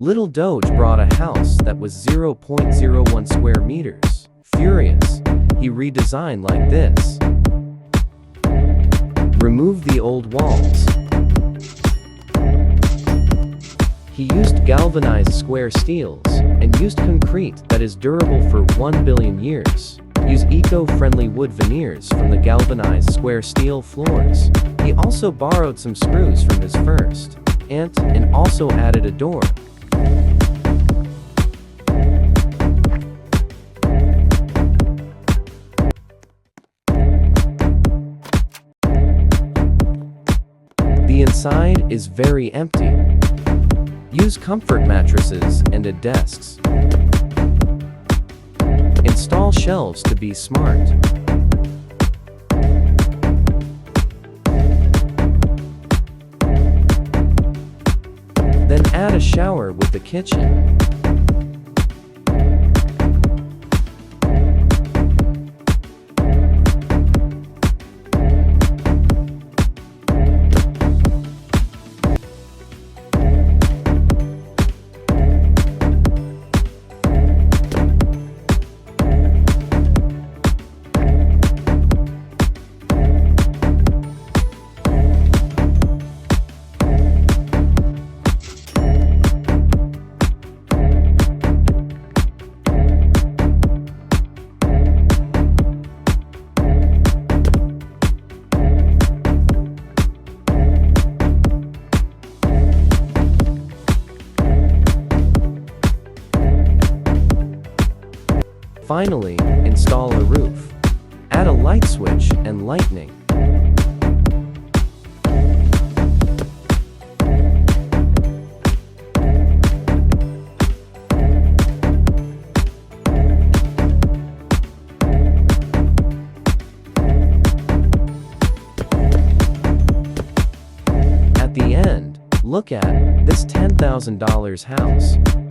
Little Doge brought a house that was 0.01 square meters. Furious, he redesigned like this. Remove the old walls. He used galvanized square steels and used concrete that is durable for 1 billion years. Use eco-friendly wood veneers from the galvanized square steel floors. He also borrowed some screws from his first aunt and also added a door. The inside is very empty. Use comfort mattresses and desks. Install shelves to be smart. Then add a shower with the kitchen. Finally, install a roof. Add a light switch and lighting. At the end, look at this $10,000 house.